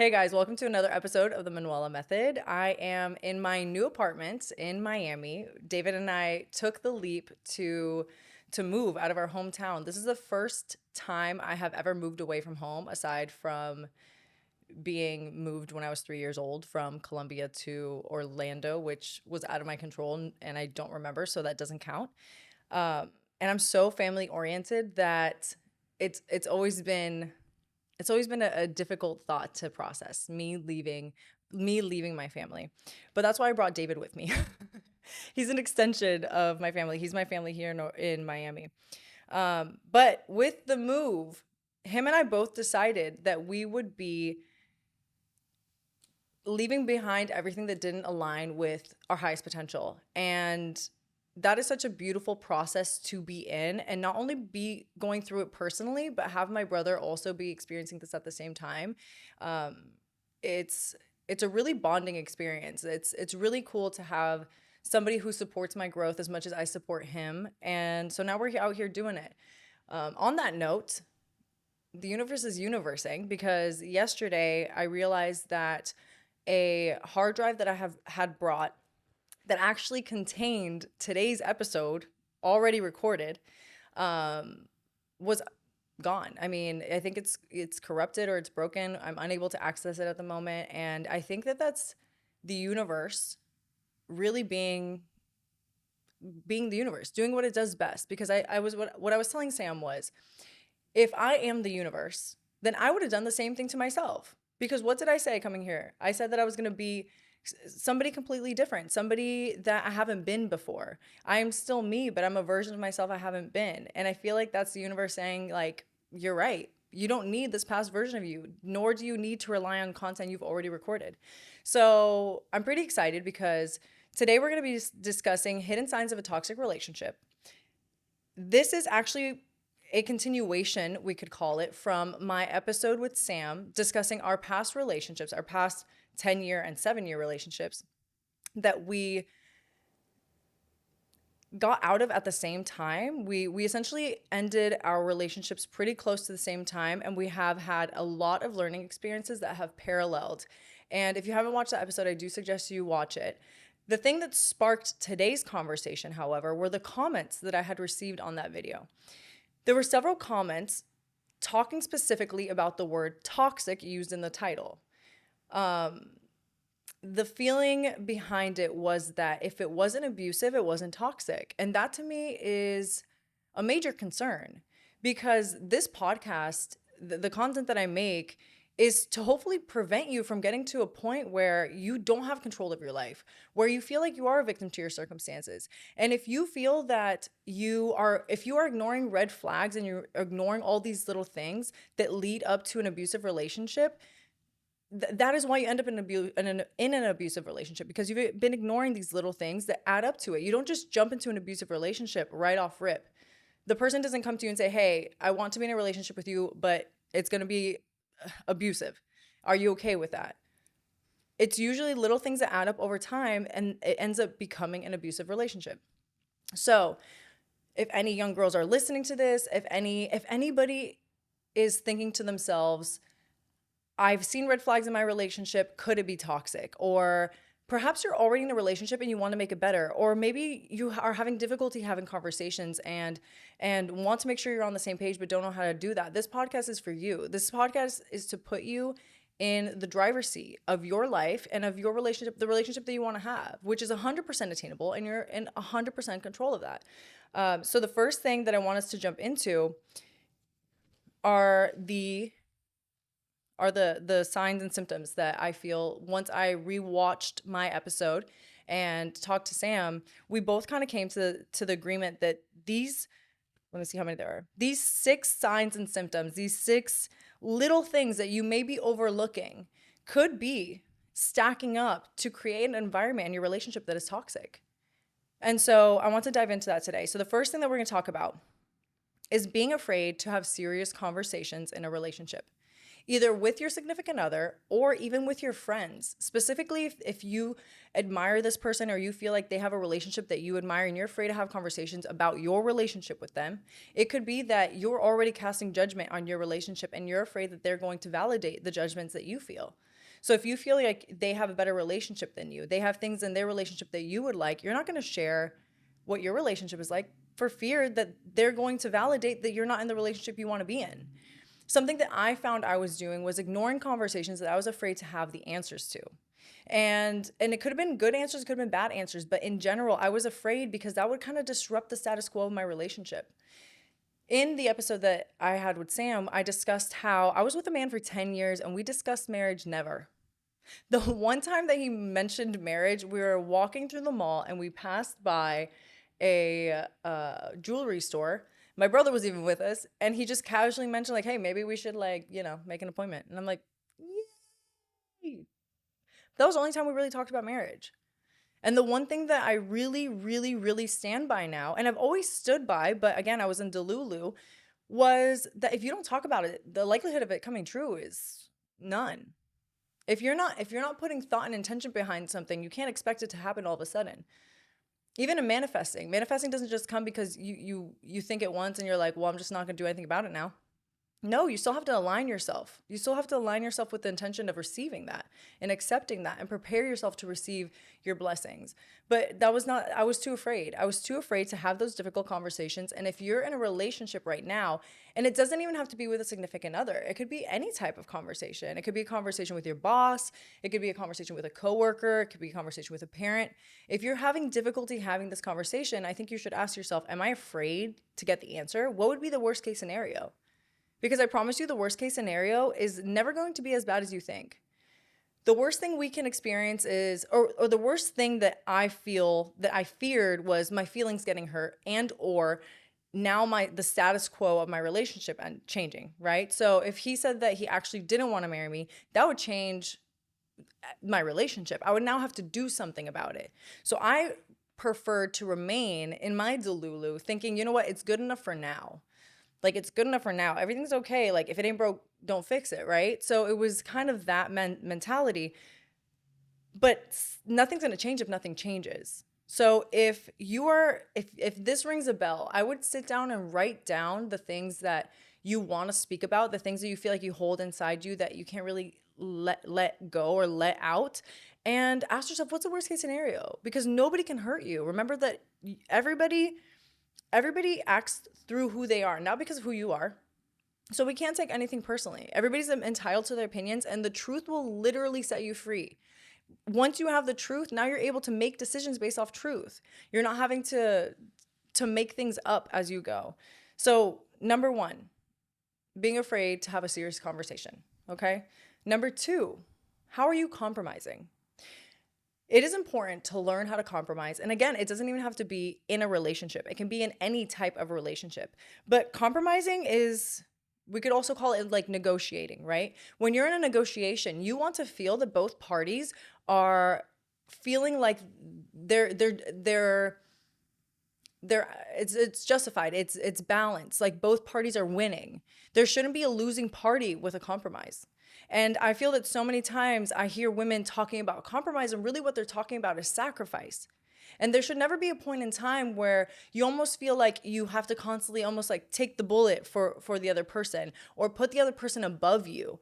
Hey guys, welcome to another episode of the Manuela Method. I am in my new apartment in Miami. David and I took the leap to move out of our hometown. This is the first time I have ever moved away from home aside from being moved when I was 3 years old from Colombia to Orlando, which was out of my control and I don't remember, so that doesn't count. Um, and I'm so family oriented that it's it's always been it's always been a difficult thought to process, me leaving my family. But that's why I brought David with me. He's an extension of my family. He's my family here in Miami. But with the move, him and I both decided that we would be leaving behind everything that didn't align with our highest potential. And that is such a beautiful process to be in, and not only be going through it personally, but have my brother also be experiencing this at the same time. Um, it's it's a really bonding experience. It's really cool to have somebody who supports my growth as much as I support him. And so now we're out here doing it. On that note, the universe is universing because yesterday I realized that a hard drive that I have had brought that actually contained today's episode already recorded um, was gone. I mean, I think it's corrupted or it's broken. I'm unable to access it at the moment, and I think that that's the universe really being the universe, doing what it does best. Because I was what I was telling Sam was, if I am the universe, then I would have done the same thing to myself. Because what did I say coming here? I said that I was going to be somebody completely different, somebody that I haven't been before. I am still me, but I'm a version of myself I haven't been. And I feel like that's the universe saying, like, you're right. You don't need this past version of you, nor do you need to rely on content you've already recorded. So I'm pretty excited because today we're going to be discussing hidden signs of a toxic relationship. This is actually a continuation, we could call it, from my episode with Sam discussing our past relationships, our past 10-year and 7-year relationships that we got out of at the same time. We essentially ended our relationships pretty close to the same time, and we have had a lot of learning experiences that have paralleled. And if you haven't watched that episode, I do suggest you watch it. The thing that sparked today's conversation, however, were the comments that I had received on that video. There were several comments talking specifically about the word toxic used in the title. Um, the feeling behind it was that if it wasn't abusive, it wasn't toxic. And that to me is a major concern because this podcast, the content that I make, is to hopefully prevent you from getting to a point where you don't have control of your life, where you feel like you are a victim to your circumstances. And if you feel that if you are ignoring red flags and you're ignoring all these little things that lead up to an abusive relationship, that is why you end up in an abusive relationship, because you've been ignoring these little things that add up to it. You don't just jump into an abusive relationship right off rip. The person doesn't come to you and say, hey, I want to be in a relationship with you, but it's going to be abusive. Are you okay with that? It's usually little things that add up over time and it ends up becoming an abusive relationship. So if any young girls are listening to this, if anybody is thinking to themselves, I've seen red flags in my relationship, could it be toxic? Or perhaps you're already in a relationship and you want to make it better, or maybe you are having difficulty having conversations and want to make sure you're on the same page but don't know how to do that. This podcast is for you. This podcast is to put you in the driver's seat of your life and of your relationship, the relationship that you want to have, which is 100% attainable, and you're in 100% control of that. So the first thing that I want us to jump into are the signs and symptoms that I feel once I rewatched my episode and talked to Sam. We both kind of came to the agreement that these, let me see how many there are. These 6 signs and symptoms, these 6 little things that you may be overlooking, could be stacking up to create an environment in your relationship that is toxic. And so I want to dive into that today. So the first thing that we're going to talk about is being afraid to have serious conversations in a relationship, either with your significant other or even with your friends. Specifically, if you admire this person or you feel like they have a relationship that you admire and you're afraid to have conversations about your relationship with them, it could be that you're already casting judgment on your relationship and you're afraid that they're going to validate the judgments that you feel. So if you feel like they have a better relationship than you, they have things in their relationship that you would like, you're not going to share what your relationship is like for fear that they're going to validate that you're not in the relationship you want to be in. Something that I found I was doing was ignoring conversations that I was afraid to have the answers to. And it could have been good answers, it could have been bad answers, but in general, I was afraid because that would kind of disrupt the status quo of my relationship. In the episode that I had with Sam, I discussed how I was with a man for 10 years and we discussed marriage never. The one time that he mentioned marriage, we were walking through the mall and we passed by a jewelry store. My brother was even with us, and he just casually mentioned, like, hey, maybe we should, like, make an appointment. And I'm like, yay. That was the only time we really talked about marriage. And the one thing that I really, really, really stand by now, and I've always stood by, but again, I was in Delulu, was that if you don't talk about it, the likelihood of it coming true is none. If you're not putting thought and intention behind something, you can't expect it to happen all of a sudden. Even in manifesting doesn't just come because you think it once and you're like, well, I'm just not going to do anything about it now. No, you still have to align yourself. You still have to align yourself with the intention of receiving that and accepting that and prepare yourself to receive your blessings. But that was not, I was too afraid. I was too afraid to have those difficult conversations. And if you're in a relationship right now, and it doesn't even have to be with a significant other, it could be any type of conversation. It could be a conversation with your boss. It could be a conversation with a coworker. It could be a conversation with a parent. If you're having difficulty having this conversation, I think you should ask yourself, am I afraid to get the answer? What would be the worst case scenario? Because I promise you, the worst case scenario is never going to be as bad as you think. The worst thing we can experience is, or the worst thing that I feel that I feared was my feelings getting hurt and or now the status quo of my relationship and changing, right? So if he said that he actually didn't want to marry me, that would change my relationship. I would now have to do something about it. So I preferred to remain in my Delulu thinking, you know what, it's good enough for now. Like, it's good enough for now. Everything's okay. Like, if it ain't broke, don't fix it, right? So it was kind of that mentality. But nothing's going to change if nothing changes. So if this rings a bell, I would sit down and write down the things that you want to speak about, the things that you feel like you hold inside you that you can't really let go or let out, and ask yourself, what's the worst case scenario? Because nobody can hurt you. Remember that everybody acts through who they are, not because of who you are. So we can't take anything personally. Everybody's entitled to their opinions, and the truth will literally set you free. Once you have the truth, now you're able to make decisions based off truth. You're not having to make things up as you go. So, number 1, being afraid to have a serious conversation, okay? Number 2, how are you compromising? It is important to learn how to compromise. And again, it doesn't even have to be in a relationship. It can be in any type of relationship. But compromising is, we could also call it like negotiating, right? When you're in a negotiation, you want to feel that both parties are feeling like it's justified. It's balanced. Like, both parties are winning. There shouldn't be a losing party with a compromise. And I feel that so many times I hear women talking about compromise, and really what they're talking about is sacrifice. And there should never be a point in time where you almost feel like you have to constantly almost like take the bullet for the other person or put the other person above you.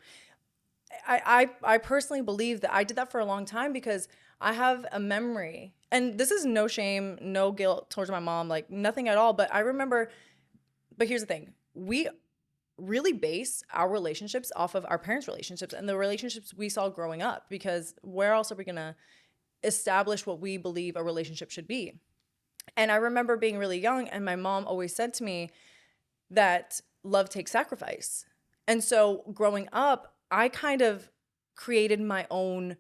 I personally believe that I did that for a long time because I have a memory, and this is no shame, no guilt towards my mom, like nothing at all. But I remember, but here's the thing. We really base our relationships off of our parents' relationships and the relationships we saw growing up, because where else are we going to establish what we believe a relationship should be? And I remember being really young, and my mom always said to me that love takes sacrifice. And so growing up, I kind of created my own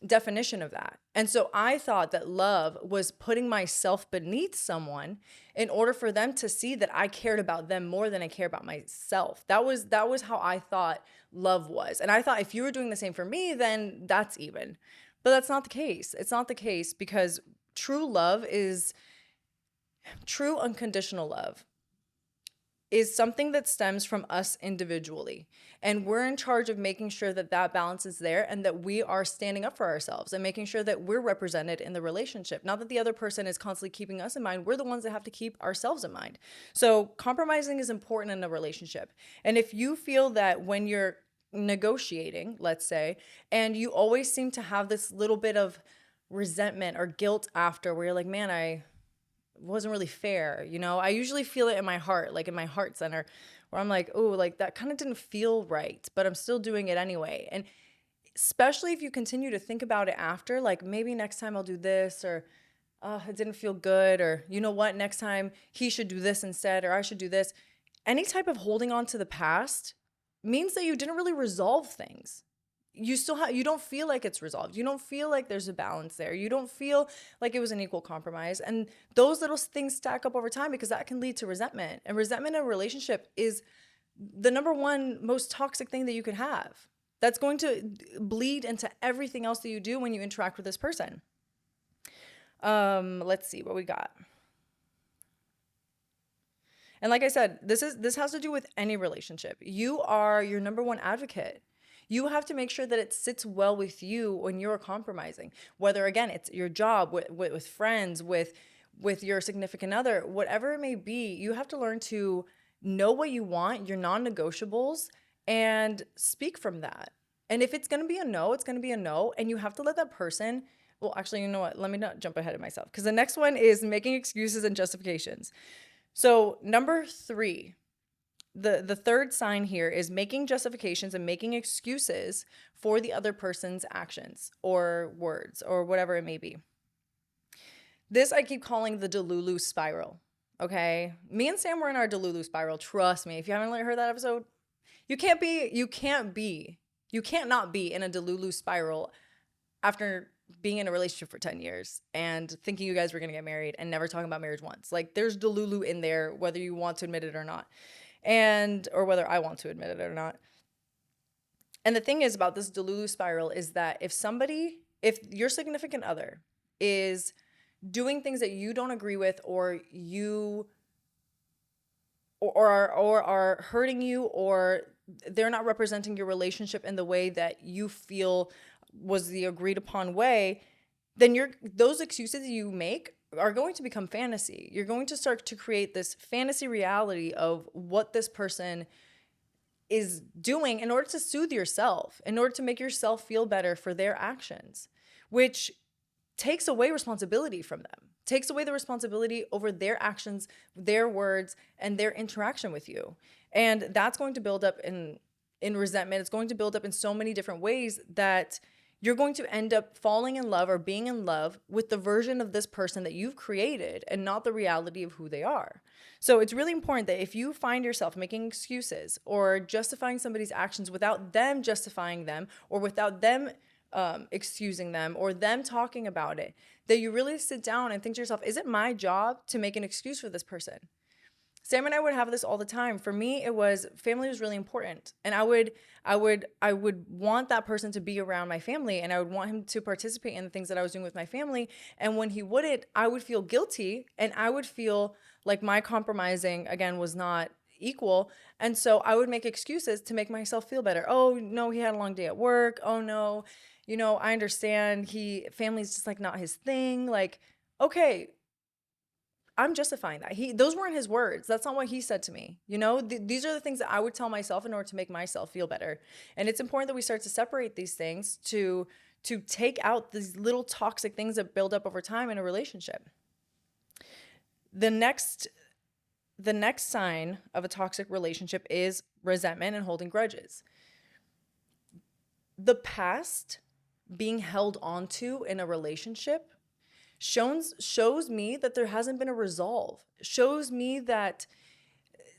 definition of that. And so I thought that love was putting myself beneath someone in order for them to see that I cared about them more than I care about myself. That was how I thought love was. And I thought if you were doing the same for me, then that's even. But that's not the case. It's not the case, because true unconditional love is something that stems from us individually. And we're in charge of making sure that that balance is there and that we are standing up for ourselves and making sure that we're represented in the relationship. Not that the other person is constantly keeping us in mind. We're the ones that have to keep ourselves in mind. So compromising is important in a relationship. And if you feel that when you're negotiating, let's say, and you always seem to have this little bit of resentment or guilt after, where you're like, man, I wasn't really fair. I usually feel it in my heart, like in my heart center, where I'm like, oh, like that kind of didn't feel right, but I'm still doing it anyway. And especially if you continue to think about it after, like maybe next time I'll do this, or it didn't feel good, or you know what, next time he should do this instead, or I should do this. Any type of holding on to the past means that you didn't really resolve things. You don't feel like it's resolved. You don't feel like there's a balance there. You don't feel like it was an equal compromise. And those little things stack up over time, because that can lead to resentment. And resentment in a relationship is the number one most toxic thing that you could have. That's going to bleed into everything else that you do when you interact with this person. Let's see what we got. And like I said, this has to do with any relationship. You are your number one advocate. You have to make sure that it sits well with you when you're compromising. Whether, again, it's your job, with friends, with your significant other, whatever it may be, you have to learn to know what you want, your non-negotiables, and speak from that. And if it's going to be a no, it's going to be a no. And you have to let that person, well, actually, you know what? Let me not jump ahead of myself, because the next one is making excuses and justifications. So number 3, the third sign here is making justifications and making excuses for the other person's actions or words or whatever it may be. This I keep calling the Delulu spiral. Okay. Me and Sam were in our Delulu spiral. Trust me. If you haven't heard that episode, you can't not be in a Delulu spiral after being in a relationship for 10 years and thinking you guys were going to get married and never talking about marriage once. Like, there's Delulu in there, whether you want to admit it or not. Or whether I want to admit it or not. And the thing is about this Delulu spiral is that if your significant other is doing things that you don't agree with, or are hurting you, or they're not representing your relationship in the way that you feel was the agreed upon way, then those excuses you make are going to become fantasy. You're going to start to create this fantasy reality of what this person is doing in order to soothe yourself, in order to make yourself feel better for their actions, which takes away responsibility from them, takes away the responsibility over their actions, their words, and their interaction with you. And that's going to build up in resentment. It's going to build up in so many different ways that you're going to end up falling in love or being in love with the version of this person that you've created and not the reality of who they are. So it's really important that if you find yourself making excuses or justifying somebody's actions without them justifying them, or without them excusing them, or them talking about it, that you really sit down and think to yourself, is it my job to make an excuse for this person? Sam and I would have this all the time. For me, family was really important. And I would want that person to be around my family, and I would want him to participate in the things that I was doing with my family. And when he wouldn't, I would feel guilty, and I would feel like my compromising, again, was not equal. And so I would make excuses to make myself feel better. Oh, no, he had a long day at work. Oh, no, I understand. Family's just like not his thing. Like, okay, I'm justifying that. Those weren't his words. That's not what he said to me. These are the things that I would tell myself in order to make myself feel better. And it's important that we start to separate these things to take out these little toxic things that build up over time in a relationship. The next sign of a toxic relationship is resentment and holding grudges. The past being held onto in a relationship shows me that there hasn't been a resolve. Shows me that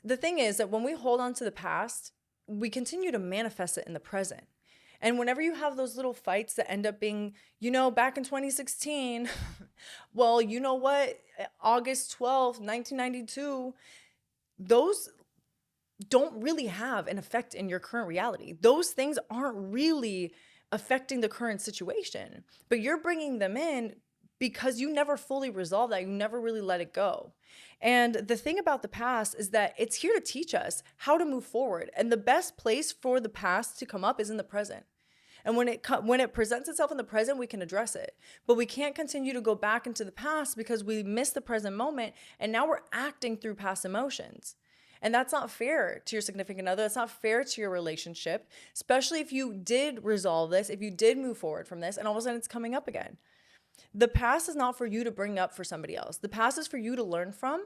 the thing is that when we hold on to the past, we continue to manifest it in the present. And whenever you have those little fights that end up being, back in 2016, well, you know what? August 12th, 1992, those don't really have an effect in your current reality. Those things aren't really affecting the current situation, but you're bringing them in because you never fully resolve that. You never really let it go. And the thing about the past is that it's here to teach us how to move forward. And the best place for the past to come up is in the present. And when it presents itself in the present, we can address it. But we can't continue to go back into the past because we miss the present moment. And now we're acting through past emotions. And that's not fair to your significant other. That's not fair to your relationship, especially if you did resolve this, if you did move forward from this, and all of a sudden it's coming up again. The past is not for you to bring up for somebody else. The past is for you to learn from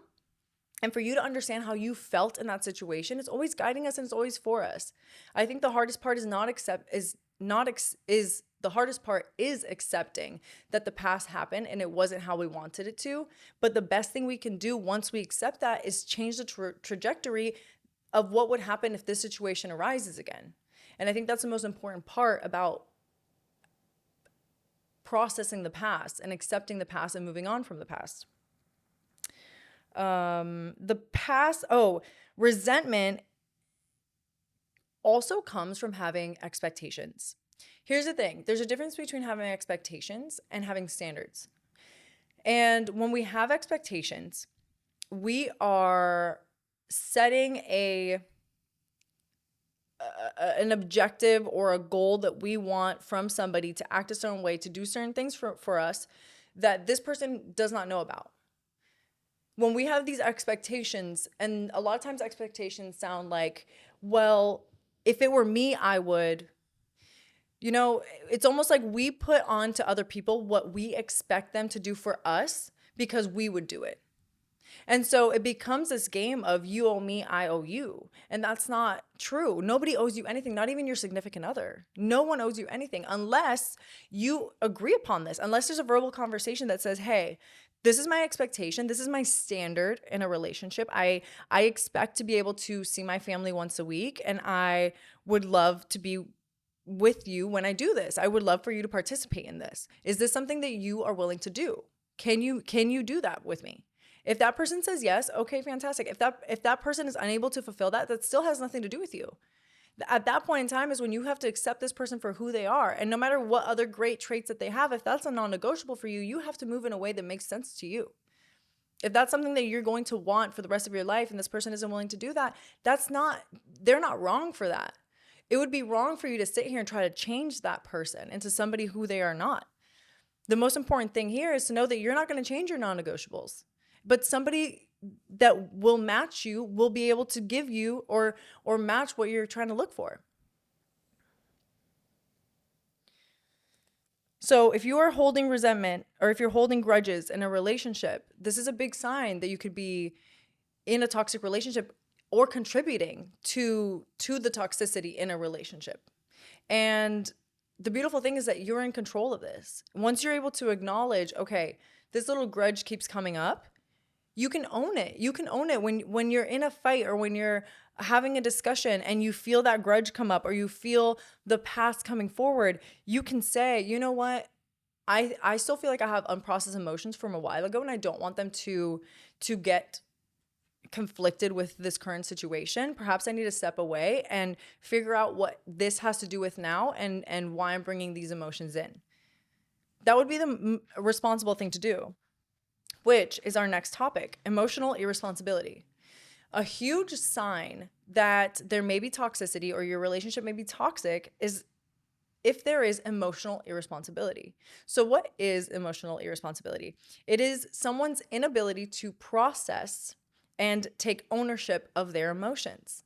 and for you to understand how you felt in that situation. It's always guiding us and it's always for us. I think the hardest part is the hardest part is accepting that the past happened and it wasn't how we wanted it to. But the best thing we can do once we accept that is change the trajectory of what would happen if this situation arises again. And I think that's the most important part about processing the past and accepting the past and moving on from the past. Resentment also comes from having expectations. Here's the thing. There's a difference between having expectations and having standards. And when we have expectations, we are setting an objective or a goal that we want from somebody to act a certain way, to do certain things for us that this person does not know about. When we have these expectations, and a lot of times expectations sound like, well, if it were me, I would. It's almost like we put on to other people what we expect them to do for us because we would do it. And so it becomes this game of you owe me, I owe you. And that's not true. Nobody owes you anything, not even your significant other. No one owes you anything unless you agree upon this, unless there's a verbal conversation that says, hey, this is my expectation. This is my standard in a relationship. I expect to be able to see my family once a week, and I would love to be with you when I do this. I would love for you to participate in this. Is this something that you are willing to do? Can you do that with me? If that person says yes, okay, fantastic. If that person is unable to fulfill that, that still has nothing to do with you. At that point in time is when you have to accept this person for who they are. And no matter what other great traits that they have, if that's a non-negotiable for you, you have to move in a way that makes sense to you. If that's something that you're going to want for the rest of your life and this person isn't willing to do that, they're not wrong for that. It would be wrong for you to sit here and try to change that person into somebody who they are not. The most important thing here is to know that you're not going to change your non-negotiables, but somebody that will match you will be able to give you or match what you're trying to look for. So if you are holding resentment or if you're holding grudges in a relationship, this is a big sign that you could be in a toxic relationship or contributing to the toxicity in a relationship. And the beautiful thing is that you're in control of this. Once you're able to acknowledge, okay, this little grudge keeps coming up, you can own it. You can own it when you're in a fight or when you're having a discussion and you feel that grudge come up or you feel the past coming forward. You can say, you know what? I still feel like I have unprocessed emotions from a while ago and I don't want them to get conflicted with this current situation. Perhaps I need to step away and figure out what this has to do with now and why I'm bringing these emotions in. That would be the responsible thing to do, which is our next topic, emotional irresponsibility. A huge sign that there may be toxicity or your relationship may be toxic is if there is emotional irresponsibility. So what is emotional irresponsibility? It is someone's inability to process and take ownership of their emotions.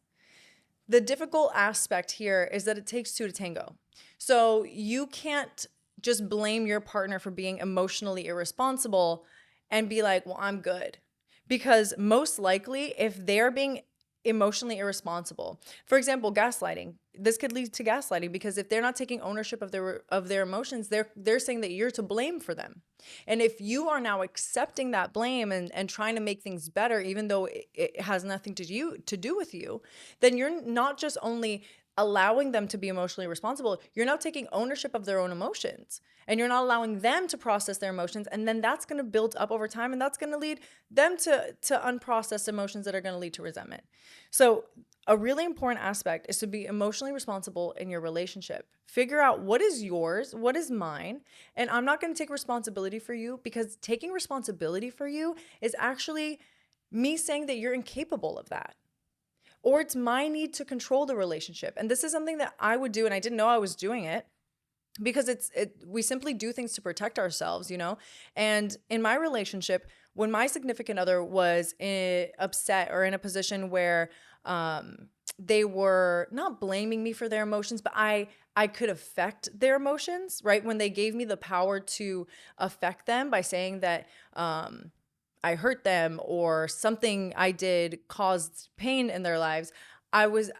The difficult aspect here is that it takes two to tango. So you can't just blame your partner for being emotionally irresponsible and be like, well, I'm good. Because most likely, if they're being emotionally irresponsible, for example, gaslighting, this could lead to gaslighting because if they're not taking ownership of their emotions, they're saying that you're to blame for them. And if you are now accepting that blame and trying to make things better, even though it has nothing to do with you, then you're not just only allowing them to be emotionally responsible, you're now taking ownership of their own emotions and you're not allowing them to process their emotions. And then that's going to build up over time and that's going to lead them to unprocessed emotions that are going to lead to resentment. So a really important aspect is to be emotionally responsible in your relationship. Figure out what is yours, what is mine, and I'm not going to take responsibility for you because taking responsibility for you is actually me saying that you're incapable of that. Or it's my need to control the relationship. And this is something that I would do, and I didn't know I was doing it because we simply do things to protect ourselves, you know? And in my relationship, when my significant other was upset or in a position where they were not blaming me for their emotions, but I could affect their emotions, right? When they gave me the power to affect them by saying that I hurt them or something I did caused pain in their lives, I was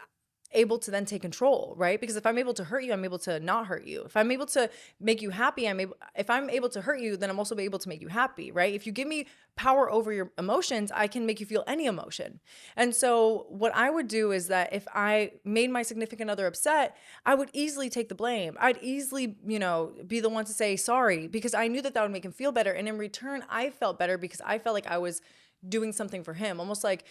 able to then take control, right? Because if I'm able to hurt you, I'm able to not hurt you. If I'm able to make you happy, if I'm able to hurt you, then I'm also able to make you happy, right? If you give me power over your emotions, I can make you feel any emotion. And so what I would do is that if I made my significant other upset, I would easily take the blame. I'd easily, be the one to say sorry because I knew that that would make him feel better. And in return, I felt better because I felt like I was doing something for him, almost like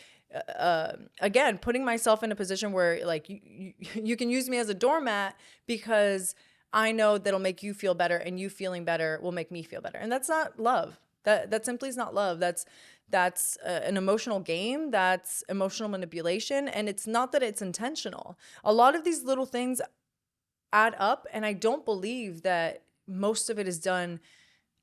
again, putting myself in a position where like you can use me as a doormat because I know that'll make you feel better, and you feeling better will make me feel better. And that's not love. That simply is not love. That's an emotional game. That's emotional manipulation. And it's not that it's intentional. A lot of these little things add up, and I don't believe that most of it is done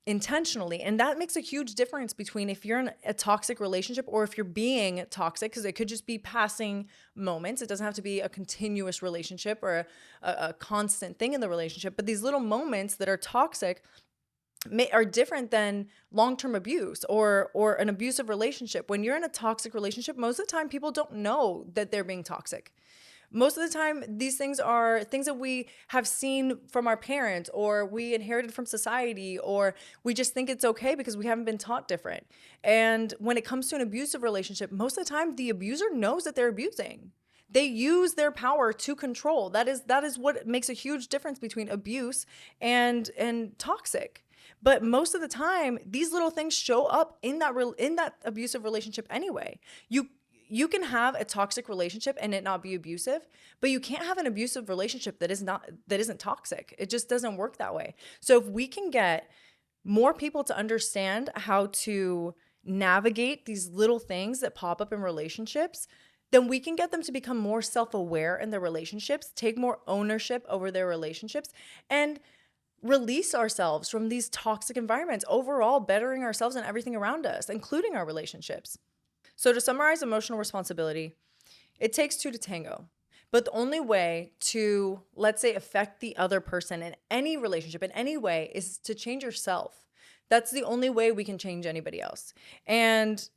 intentionally. And that makes a huge difference between if you're in a toxic relationship or if you're being toxic, because it could just be passing moments. It doesn't have to be a continuous relationship or a constant thing in the relationship. But these little moments that are toxic are different than long-term abuse or an abusive relationship. When you're in a toxic relationship, most of the time people don't know that they're being toxic. Most of the time, these things are things that we have seen from our parents, or we inherited from society, or we just think it's okay because we haven't been taught different. And when it comes to an abusive relationship, most of the time the abuser knows that they're abusing. They use their power to control. That is what makes a huge difference between abuse and toxic. But most of the time, these little things show up in that abusive relationship anyway. You can have a toxic relationship and it not be abusive, but you can't have an abusive relationship that isn't toxic. It just doesn't work that way. So if we can get more people to understand how to navigate these little things that pop up in relationships, then we can get them to become more self-aware in their relationships, take more ownership over their relationships, and release ourselves from these toxic environments, overall bettering ourselves and everything around us, including our relationships. So to summarize emotional responsibility, it takes two to tango. But the only way to, let's say, affect the other person in any relationship, in any way, is to change yourself. That's the only way we can change anybody else. And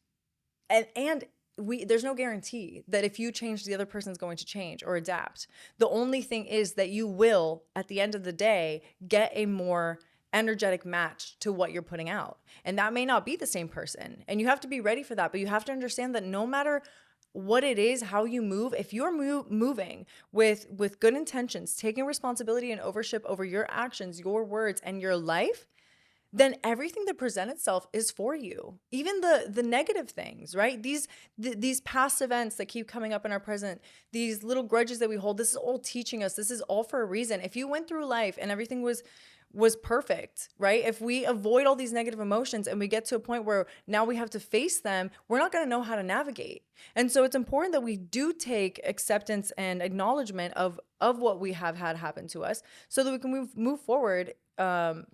there's no guarantee that if you change, the other person's going to change or adapt. The only thing is that you will, at the end of the day, get a more energetic match to what you're putting out. And that may not be the same person. And you have to be ready for that. But you have to understand that no matter what it is, how you move, if you're moving with good intentions, taking responsibility and ownership over your actions, your words, and your life, then everything that presents itself is for you. Even the negative things, right? These past events that keep coming up in our present, these little grudges that we hold, this is all teaching us. This is all for a reason. If you went through life and everything was perfect, right? If we avoid all these negative emotions and we get to a point where now we have to face them, we're not going to know how to navigate. And so it's important that we do take acceptance and acknowledgement of what we have had happen to us so that we can move forward,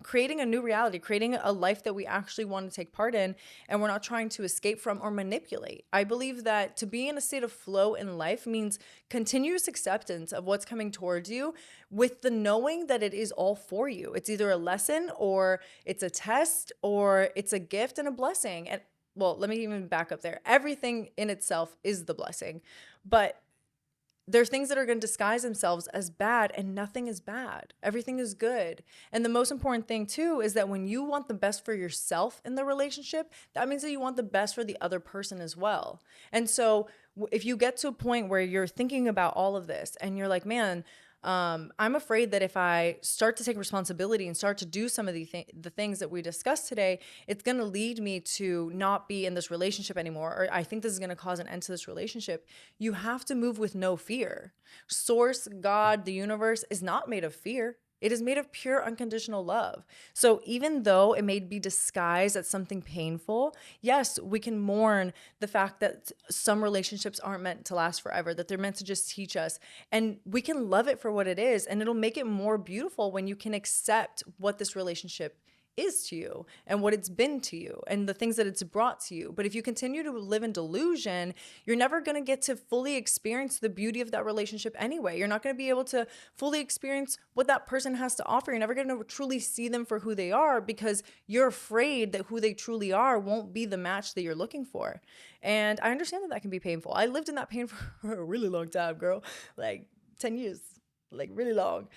creating a new reality, creating a life that we actually want to take part in, and we're not trying to escape from or manipulate. I believe that to be in a state of flow in life means continuous acceptance of what's coming towards you with the knowing that it is all for you. It's either a lesson or it's a test or it's a gift and a blessing. And well, let me even back up there. Everything in itself is the blessing, but there are things that are going to disguise themselves as bad, and nothing is bad. Everything is good. And the most important thing too is that when you want the best for yourself in the relationship, that means that you want the best for the other person as well. And so if you get to a point where you're thinking about all of this and you're like, man, I'm afraid that if I start to take responsibility and start to do some of the things that we discussed today, it's going to lead me to not be in this relationship anymore, or I think this is going to cause an end to this relationship. You have to move with no fear. Source, God, the universe is not made of fear. It is made of pure unconditional love. So even though it may be disguised as something painful, yes, we can mourn the fact that some relationships aren't meant to last forever, that they're meant to just teach us. And we can love it for what it is. And it'll make it more beautiful when you can accept what this relationship is to you and what it's been to you and the things that it's brought to you. But if you continue to live in delusion, you're never going to get to fully experience the beauty of that relationship anyway. You're not going to be able to fully experience what that person has to offer. You're never going to truly see them for who they are because you're afraid that who they truly are won't be the match that you're looking for. And I understand that that can be painful. I lived in that pain for a really long time, girl, like 10 years, like really long.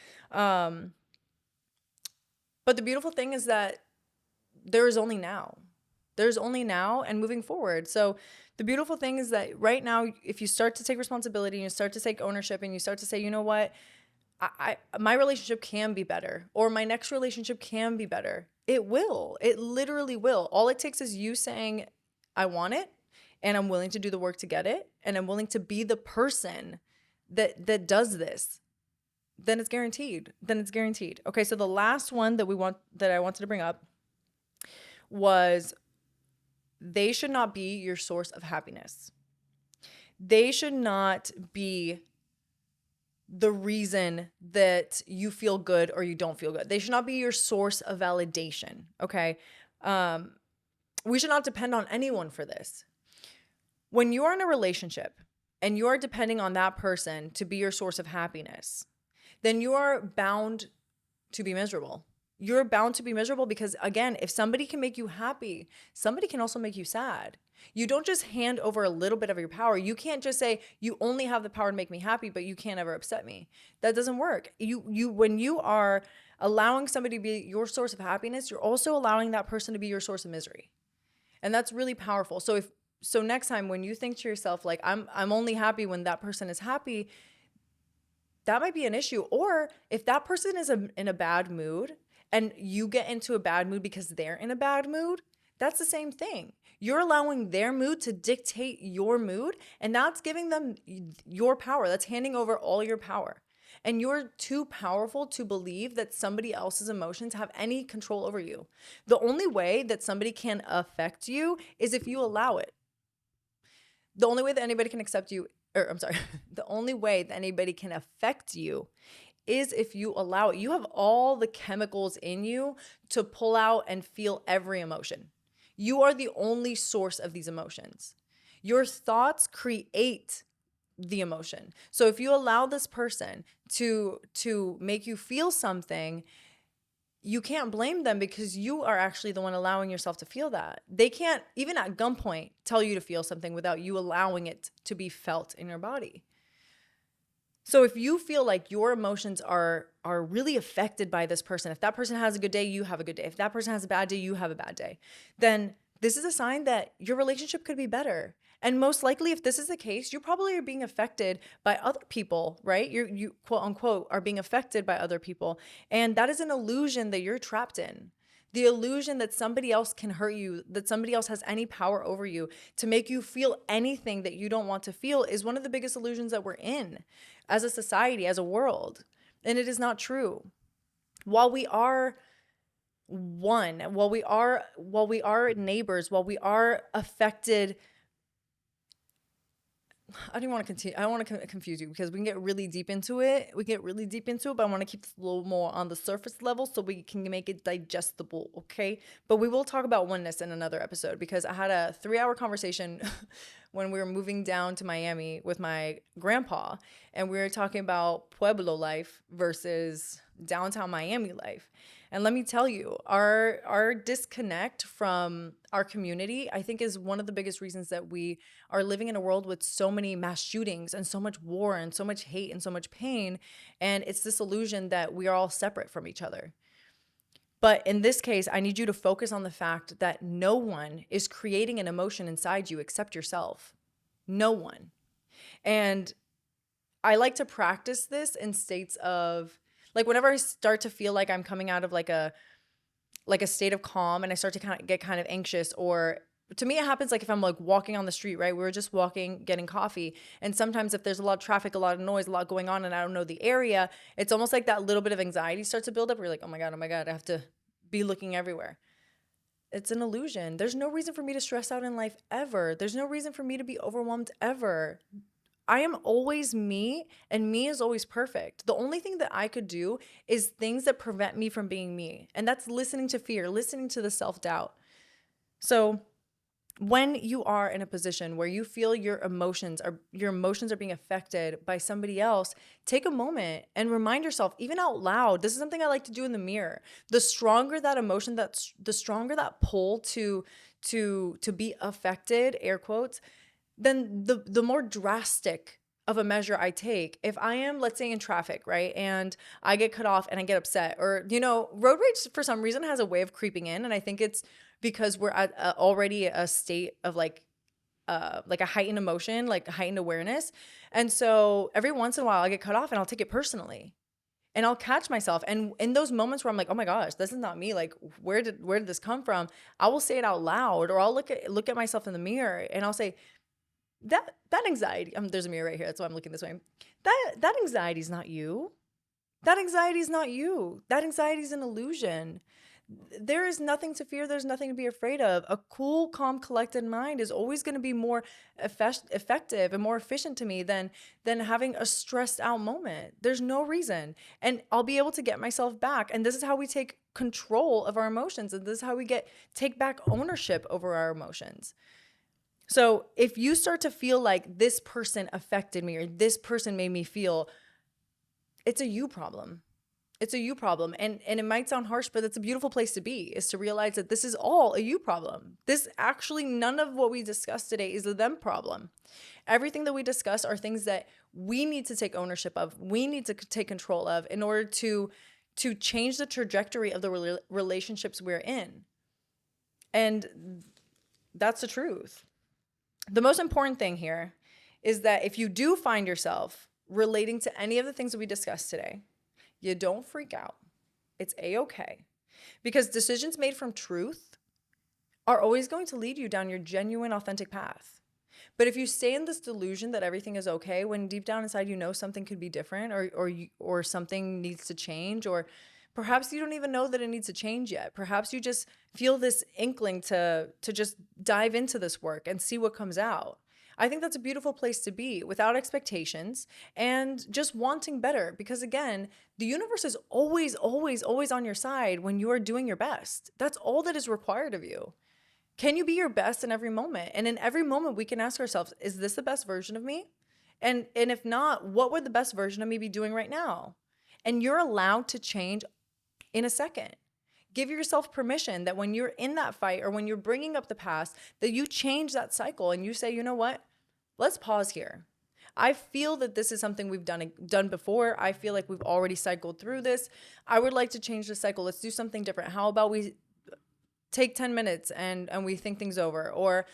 But the beautiful thing is that there is only now. There's only now and moving forward. So the beautiful thing is that right now, if you start to take responsibility and you start to take ownership and you start to say, you know what, my relationship can be better, or my next relationship can be better. It will. It literally will. All it takes is you saying, I want it, and I'm willing to do the work to get it, and I'm willing to be the person that does this. Then it's guaranteed. Okay, so the last one that I wanted to bring up was they should not be your source of happiness. They should not be the reason that you feel good or you don't feel good. They should not be your source of validation, okay? We should not depend on anyone for this. When you are in a relationship and you are depending on that person to be your source of happiness, then you are bound to be miserable. You're bound to be miserable because, again, if somebody can make you happy, somebody can also make you sad. You don't just hand over a little bit of your power. You can't just say, you only have the power to make me happy, but you can't ever upset me. That doesn't work. When you are allowing somebody to be your source of happiness, you're also allowing that person to be your source of misery. And that's really powerful. So next time when you think to yourself, like, I'm only happy when that person is happy, that might be an issue. Or if that person is in a bad mood and you get into a bad mood because they're in a bad mood, that's the same thing. You're allowing their mood to dictate your mood, and that's giving them your power. That's handing over all your power. And you're too powerful to believe that somebody else's emotions have any control over you. The only way that somebody can affect you is if you allow it. The only way that anybody can accept you the only way that anybody can affect you is if you allow it. You have all the chemicals in you to pull out and feel every emotion. You are the only source of these emotions. Your thoughts create the emotion. So if you allow this person to make you feel something, you can't blame them because you are actually the one allowing yourself to feel that. They can't, even at gunpoint, tell you to feel something without you allowing it to be felt in your body. So if you feel like your emotions are really affected by this person, if that person has a good day, you have a good day. If that person has a bad day, you have a bad day. Then this is a sign that your relationship could be better. And most likely, if this is the case, you probably are being affected by other people, right? You quote unquote are being affected by other people. And that is an illusion that you're trapped in. The illusion that somebody else can hurt you, that somebody else has any power over you to make you feel anything that you don't want to feel is one of the biggest illusions that we're in as a society, as a world. And it is not true. While we are one, while we are neighbors, while we are affected, I don't want to continue. I don't want to confuse you because we can get really deep into it. But I want to keep this a little more on the surface level so we can make it digestible, okay? But we will talk about oneness in another episode because I had a 3-hour conversation when we were moving down to Miami with my grandpa, and we were talking about Pueblo life versus downtown Miami life. And let me tell you, our disconnect from our community, I think, is one of the biggest reasons that we are living in a world with so many mass shootings and so much war and so much hate and so much pain. And it's this illusion that we are all separate from each other. But in this case, I need you to focus on the fact that no one is creating an emotion inside you except yourself. No one. And I like to practice this in states of, like, whenever I start to feel like I'm coming out of like a state of calm and I start to get kind of anxious, or to me it happens like if I'm like walking on the street, right? We were just walking, getting coffee. And sometimes if there's a lot of traffic, a lot of noise, a lot going on and I don't know the area, it's almost like that little bit of anxiety starts to build up. We're like, oh my God, I have to be looking everywhere. It's an illusion. There's no reason for me to stress out in life ever. There's no reason for me to be overwhelmed ever. I am always me, and me is always perfect. The only thing that I could do is things that prevent me from being me. And that's listening to fear, listening to the self-doubt. So when you are in a position where you feel your emotions are being affected by somebody else, take a moment and remind yourself, even out loud. This is something I like to do in the mirror. The stronger that emotion, that's the stronger that pull to be affected, air quotes, then the more drastic of a measure I take. If I am, let's say, in traffic, right, and I get cut off and I get upset, or road rage for some reason has a way of creeping in, and I think it's because we're at already a state of like a heightened emotion, like a heightened awareness, and so every once in a while I get cut off and I'll take it personally. And I'll catch myself. And in those moments where I'm like, oh my gosh, this is not me. Like, where did this come from? I will say it out loud, or I'll look at myself in the mirror and I'll say, that anxiety, there's a mirror right here, that's why I'm looking this way. That anxiety is not you. That anxiety is not you. That anxiety is an illusion. There is nothing to fear. There's nothing to be afraid of. A cool, calm, collected mind is always going to be more effective and more efficient to me than having a stressed out moment. There's no reason. And I'll be able to get myself back. And this is how we take control of our emotions. And this is how we take back ownership over our emotions. So if you start to feel like this person affected me or this person made me feel, it's a you problem. It's a you problem. And it might sound harsh, but it's a beautiful place to be, is to realize that this is all a you problem. This actually, none of what we discussed today is a them problem. Everything that we discuss are things that we need to take ownership of. We need to take control of in order to change the trajectory of the relationships we're in. And that's the truth. The most important thing here is that if you do find yourself relating to any of the things that we discussed today, you don't freak out. It's a-okay. Because decisions made from truth are always going to lead you down your genuine, authentic path. But if you stay in this delusion that everything is okay, when deep down inside you know something could be different, or something needs to change, or perhaps you don't even know that it needs to change yet. Perhaps you just feel this inkling to just dive into this work and see what comes out. I think that's a beautiful place to be, without expectations and just wanting better. Because again, the universe is always, always, always on your side when you are doing your best. That's all that is required of you. Can you be your best in every moment? And in every moment, we can ask ourselves, is this the best version of me? And if not, what would the best version of me be doing right now? And you're allowed to change in a second. Give yourself permission that when you're in that fight, or when you're bringing up the past, that you change that cycle and you say, you know what? Let's pause here. I feel that this is something we've done before. I feel like we've already cycled through this. I would like to change the cycle. Let's do something different. How about we take 10 minutes and we think things over? Or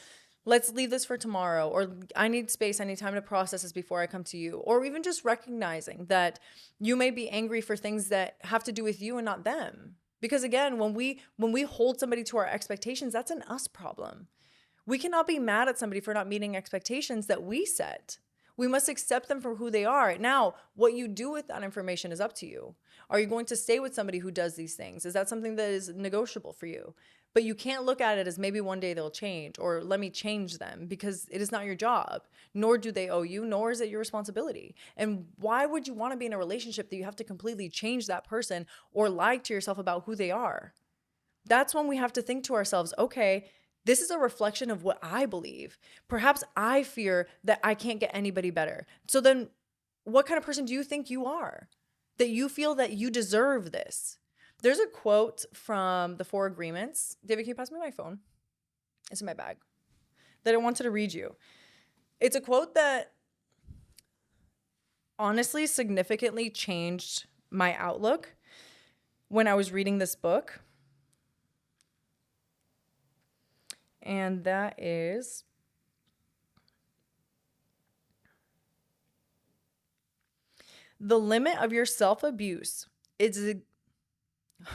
let's leave this for tomorrow. Or I need space. I need time to process this before I come to you. Or even just recognizing that you may be angry for things that have to do with you and not them. Because again, when we hold somebody to our expectations, that's an us problem. We cannot be mad at somebody for not meeting expectations that we set. We must accept them for who they are. Now, what you do with that information is up to you. Are you going to stay with somebody who does these things? Is that something that is negotiable for you? But you can't look at it as maybe one day they'll change, or let me change them, because it is not your job, nor do they owe you, nor is it your responsibility. And why would you want to be in a relationship that you have to completely change that person or lie to yourself about who they are? That's when we have to think to ourselves, okay, this is a reflection of what I believe. Perhaps I fear that I can't get anybody better. So then what kind of person do you think you are? That you feel that you deserve this? There's a quote from the Four Agreements. David, can you pass me my phone? It's in my bag. That I wanted to read you. It's a quote that honestly significantly changed my outlook when I was reading this book. And that is, the limit of your self-abuse is, I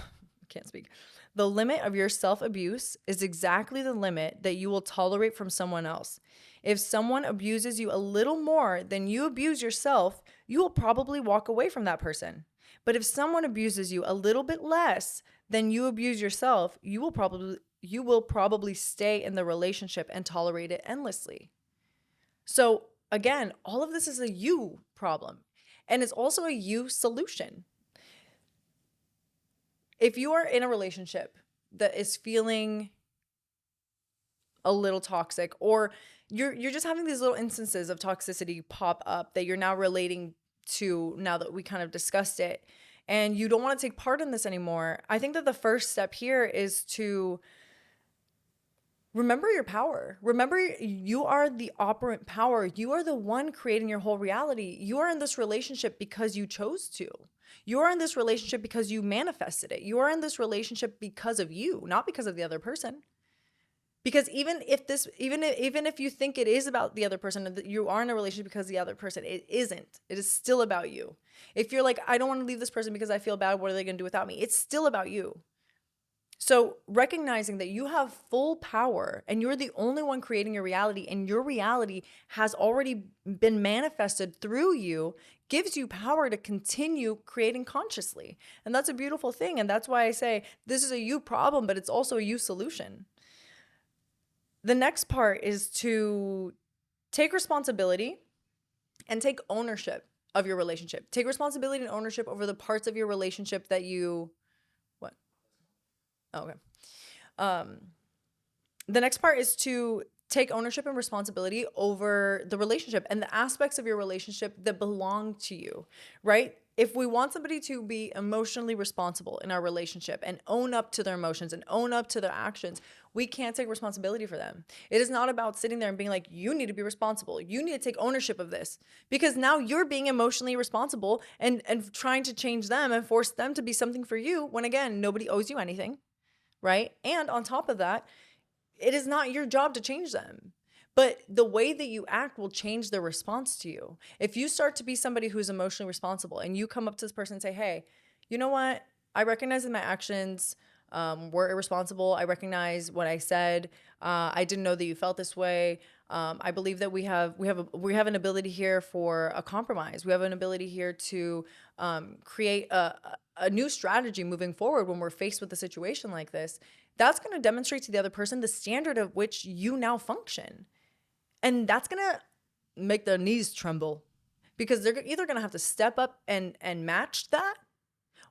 can't speak. The limit of your self-abuse is exactly the limit that you will tolerate from someone else. If someone abuses you a little more than you abuse yourself, you will probably walk away from that person. But if someone abuses you a little bit less than you abuse yourself, you will probably stay in the relationship and tolerate it endlessly. So again, all of this is a you problem, and it's also a you solution. If you are in a relationship that is feeling a little toxic, or you're just having these little instances of toxicity pop up that you're now relating to, now that we kind of discussed it, and you don't want to take part in this anymore, I think that the first step here is to remember your power. Remember, you are the operant power. You are the one creating your whole reality. You are in this relationship because you chose to. You are in this relationship because you manifested it. You are in this relationship because of you, not because of the other person. Because even if you think it is about the other person, that you are in a relationship because of the other person, it isn't. It is still about you. If you're like, I don't want to leave this person because I feel bad, what are they going to do without me? It's still about you. So recognizing that you have full power and you're the only one creating your reality, and your reality has already been manifested through you, gives you power to continue creating consciously. And that's a beautiful thing. And that's why I say this is a you problem, but it's also a you solution. The next part is to take responsibility and take ownership of your relationship. Take responsibility and ownership over the parts of your relationship that you, what? Oh, okay. The next part is to take ownership and responsibility over the relationship and the aspects of your relationship that belong to you, right? If we want somebody to be emotionally responsible in our relationship and own up to their emotions and own up to their actions, we can't take responsibility for them. It is not about sitting there and being like, you need to be responsible. You need to take ownership of this, because now you're being emotionally responsible and trying to change them and force them to be something for you, when again, nobody owes you anything, right? And on top of that, it is not your job to change them. But the way that you act will change their response to you. If you start to be somebody who's emotionally responsible and you come up to this person and say, hey, you know what? I recognize that my actions were irresponsible. I recognize what I said. I didn't know that you felt this way. I believe that we have an ability here for a compromise. We have an ability here to create a new strategy moving forward when we're faced with a situation like this. That's going to demonstrate to the other person the standard of which you now function. And that's going to make their knees tremble, because they're either going to have to step up and match that,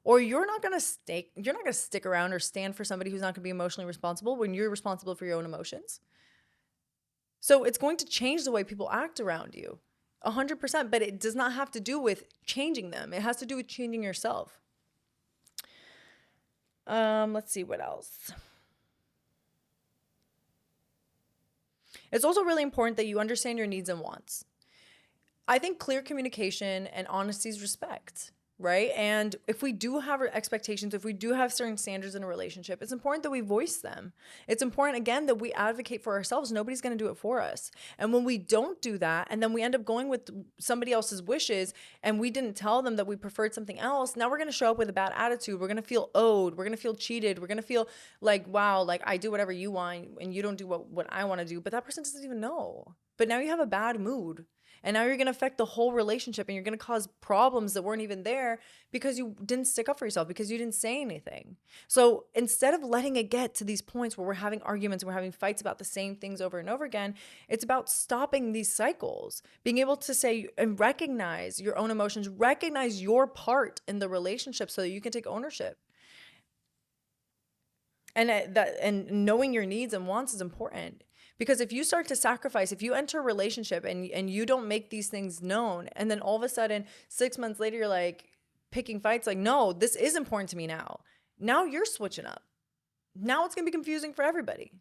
or you're not going to stick around or stand for somebody who's not going to be emotionally responsible when you're responsible for your own emotions. So it's going to change the way people act around you 100%, but it does not have to do with changing them. It has to do with changing yourself. Let's see what else. It's also really important that you understand your needs and wants. I think clear communication and honesty is respect, right? And if we do have expectations, if we do have certain standards in a relationship, it's important that we voice them. It's important, again, that we advocate for ourselves. Nobody's going to do it for us. And when we don't do that, and then we end up going with somebody else's wishes, and we didn't tell them that we preferred something else, now we're going to show up with a bad attitude. We're going to feel owed. We're going to feel cheated. We're going to feel like, wow, like I do whatever you want and you don't do what I want to do. But that person doesn't even know. But now you have a bad mood. And now you're going to affect the whole relationship, and you're going to cause problems that weren't even there because you didn't stick up for yourself, because you didn't say anything. So instead of letting it get to these points where we're having arguments, we're having fights about the same things over and over again, it's about stopping these cycles, being able to say and recognize your own emotions, recognize your part in the relationship so that you can take ownership. And knowing your needs and wants is important. Because if you start to sacrifice, if you enter a relationship and you don't make these things known, and then all of a sudden 6 months later you're like picking fights, like, no, this is important to me now. Now you're switching up. Now it's going to be confusing for everybody.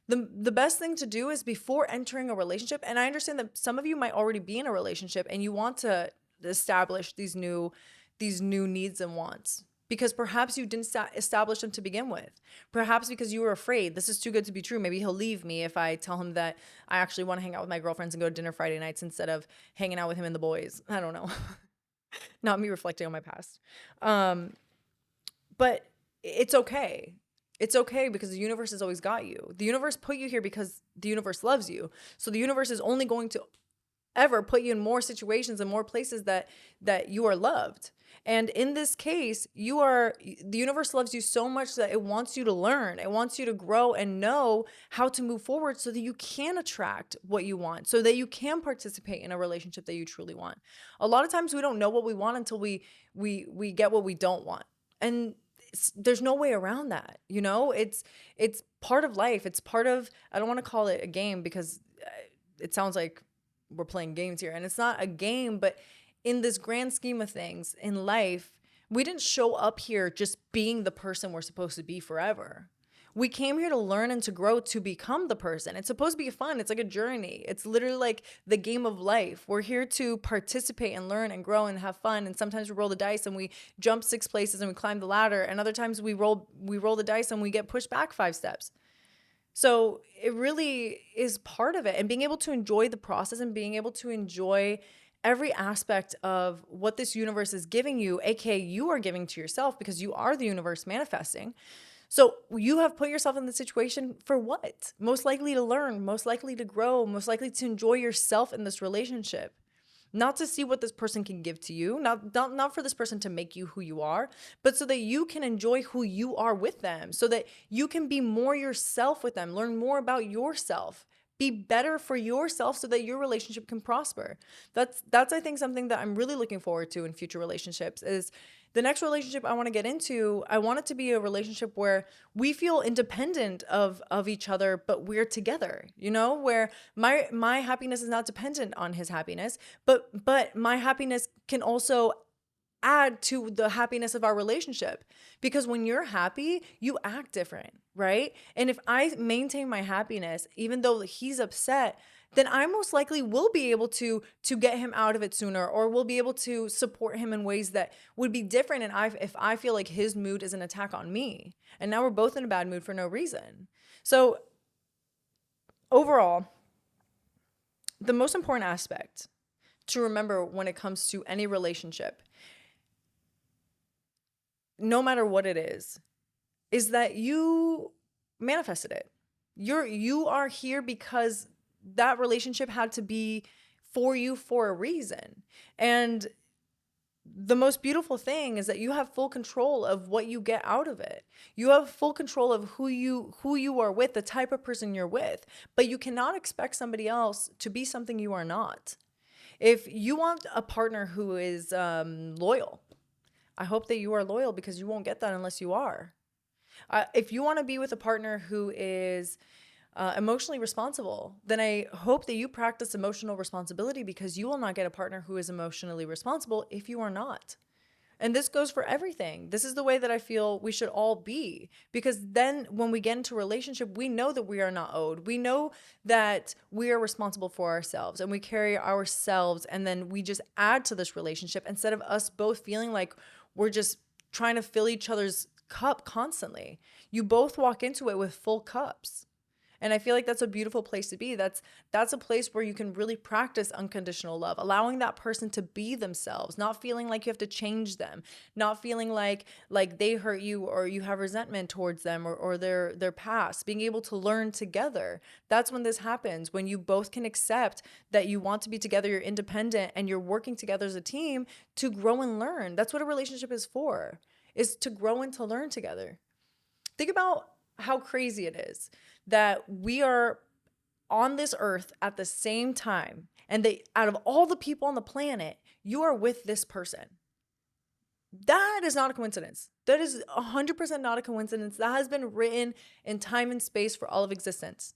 The best thing to do is, before entering a relationship, and I understand that some of you might already be in a relationship and you want to establish these new needs and wants, because perhaps you didn't establish them to begin with. Perhaps because you were afraid, this is too good to be true. Maybe he'll leave me if I tell him that I actually want to hang out with my girlfriends and go to dinner Friday nights instead of hanging out with him and the boys. I don't know. Not me reflecting on my past. But it's okay. It's okay, because the universe has always got you. The universe put you here because the universe loves you. So the universe is only going to ever put you in more situations and more places that you are loved. And in this case, the universe loves you so much that it wants you to learn. It wants you to grow and know how to move forward so that you can attract what you want, so that you can participate in a relationship that you truly want. A lot of times we don't know what we want until we get what we don't want. And there's no way around that. It's part of life. It's part of, I don't want to call it a game because it sounds like we're playing games here, and it's not a game, but in this grand scheme of things in life, we didn't show up here just being the person we're supposed to be forever. We came here to learn and to grow to become the person. It's supposed to be fun. It's like a journey. It's literally like the game of life. We're here to participate and learn and grow and have fun. And sometimes we roll the dice and we jump 6 places and we climb the ladder. And other times we roll the dice and we get pushed back 5 steps. So it really is part of it. And being able to enjoy the process and being able to enjoy every aspect of what this universe is giving you, aka you are giving to yourself, because you are the universe manifesting. So you have put yourself in the situation for what? Most likely to learn, most likely to grow, most likely to enjoy yourself in this relationship. Not to see what this person can give to you, not for this person to make you who you are, but so that you can enjoy who you are with them, so that you can be more yourself with them, learn more about yourself, be better for yourself so that your relationship can prosper. That's I think something that I'm really looking forward to in future relationships. Is the next relationship I want to get into, I want it to be a relationship where we feel independent of each other, but we're together, where my happiness is not dependent on his happiness, but my happiness can also add to the happiness of our relationship. Because when you're happy, you act different, right? And if I maintain my happiness, even though he's upset, then I most likely will be able to get him out of it sooner, or will be able to support him in ways that would be different. And if I feel like his mood is an attack on me, and now we're both in a bad mood for no reason. So overall, the most important aspect to remember when it comes to any relationship, no matter what it is that you manifested it. You are here because that relationship had to be for you for a reason. And the most beautiful thing is that you have full control of what you get out of it. You have full control of who you are with, the type of person you're with, but you cannot expect somebody else to be something you are not. If you want a partner who is loyal, I hope that you are loyal, because you won't get that unless you are. If you want to be with a partner who is emotionally responsible, then I hope that you practice emotional responsibility, because you will not get a partner who is emotionally responsible if you are not. And this goes for everything. This is the way that I feel we should all be, because then when we get into a relationship, we know that we are not owed. We know that we are responsible for ourselves, and we carry ourselves, and then we just add to this relationship instead of us both feeling like we're just trying to fill each other's cup constantly. You both walk into it with full cups. And I feel like that's a beautiful place to be. That's a place where you can really practice unconditional love, allowing that person to be themselves, not feeling like you have to change them, not feeling like they hurt you or you have resentment towards them or their past, being able to learn together. That's when this happens, when you both can accept that you want to be together, you're independent, and you're working together as a team to grow and learn. That's what a relationship is for, is to grow and to learn together. Think about how crazy it is that we are on this earth at the same time, and out of all the people on the planet, you are with this person. That is not a coincidence. That is 100% not a coincidence. That has been written in time and space for all of existence.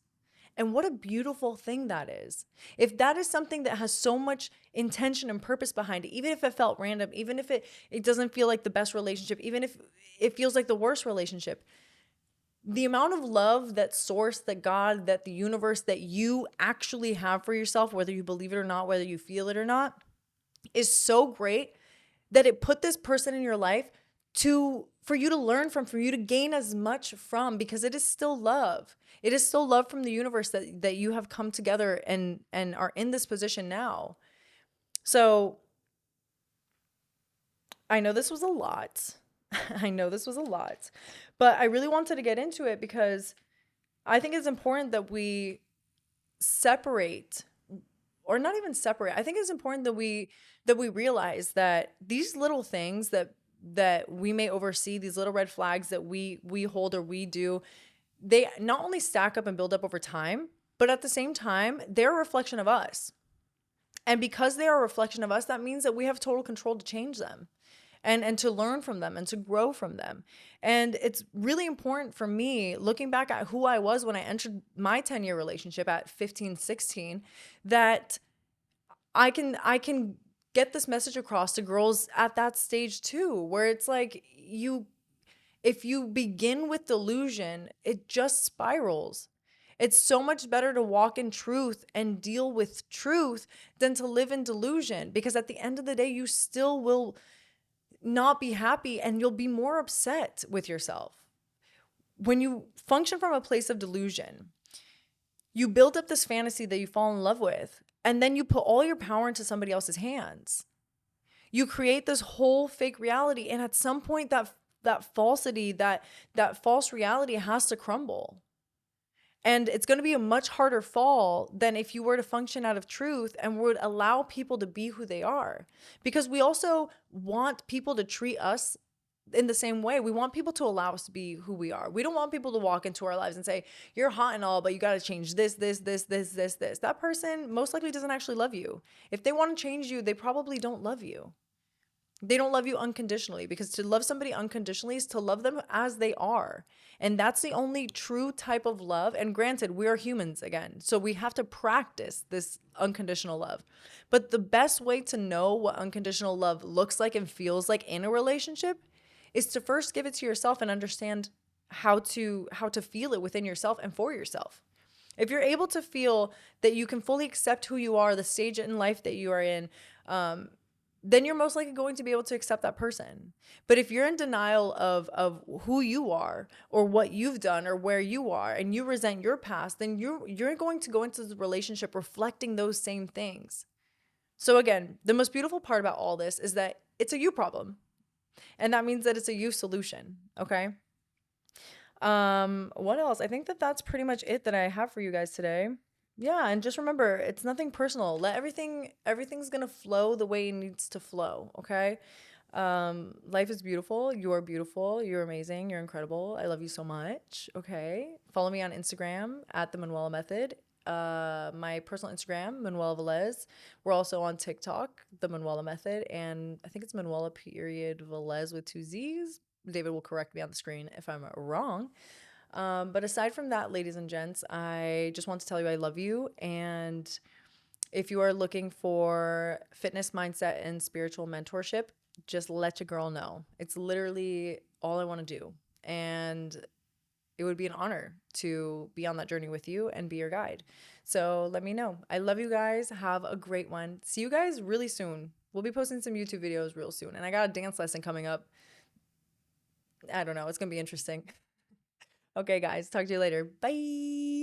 And what a beautiful thing that is. If that is something that has so much intention and purpose behind it, even if it felt random, even if it doesn't feel like the best relationship, even if it feels like the worst relationship, the amount of love that source, that God, that the universe, that you actually have for yourself, whether you believe it or not, whether you feel it or not, is so great that it put this person in your life for you to learn from, for you to gain as much from, because it is still love. It is still love from the universe that you have come together and are in this position now. So I know this was a lot. But I really wanted to get into it because I think it's important that we separate or not even separate. I think it's important that we realize that these little things that we may oversee, these little red flags that we hold or we do, they not only stack up and build up over time, but at the same time, they're a reflection of us. And because they are a reflection of us, that means that we have total control to change them and to learn from them and to grow from them. And it's really important for me, looking back at who I was when I entered my 10-year relationship at 15, 16, that I can get this message across to girls at that stage too, where it's like, if you begin with delusion, it just spirals. It's so much better to walk in truth and deal with truth than to live in delusion, because at the end of the day, you still will not be happy and you'll be more upset with yourself. When you function from a place of delusion, you build up this fantasy that you fall in love with, and then you put all your power into somebody else's hands. You create this whole fake reality, and at some point that falsity, that false reality has to crumble. And it's going to be a much harder fall than if you were to function out of truth and would allow people to be who they are. Because we also want people to treat us in the same way. We want people to allow us to be who we are. We don't want people to walk into our lives and say, you're hot and all, but you got to change this. That person most likely doesn't actually love you. If they want to change you, they probably don't love you. They don't love you unconditionally, because to love somebody unconditionally is to love them as they are. And that's the only true type of love. And granted, we are humans again, so we have to practice this unconditional love. But the best way to know what unconditional love looks like and feels like in a relationship is to first give it to yourself and understand how to feel it within yourself and for yourself. If you're able to feel that you can fully accept who you are, the stage in life that you are in, then you're most likely going to be able to accept that person. But if you're in denial of who you are or what you've done or where you are, and you resent your past, then you're going to go into the relationship reflecting those same things. So again, the most beautiful part about all this is that it's a you problem. And that means that it's a you solution, okay? What else? I think that that's pretty much it that I have for you guys today. Yeah, and just remember, it's nothing personal. Let everything's gonna flow the way it needs to flow, okay? Life is beautiful. You are beautiful. You're amazing. You're incredible. I love you so much. Okay. Follow me on Instagram at the Manuela Method. My personal Instagram, Manuela Velez. We're also on TikTok, the Manuela Method, and I think it's Manuela period Velez with 2 Z's. David will correct me on the screen if I'm wrong. But aside from that, ladies and gents, I just want to tell you I love you. And if you are looking for fitness, mindset, and spiritual mentorship, just let your girl know. It's literally all I want to do. And it would be an honor to be on that journey with you and be your guide. So let me know. I love you guys. Have a great one. See you guys really soon. We'll be posting some YouTube videos real soon. And I got a dance lesson coming up. I don't know. It's going to be interesting. Okay, guys. Talk to you later. Bye.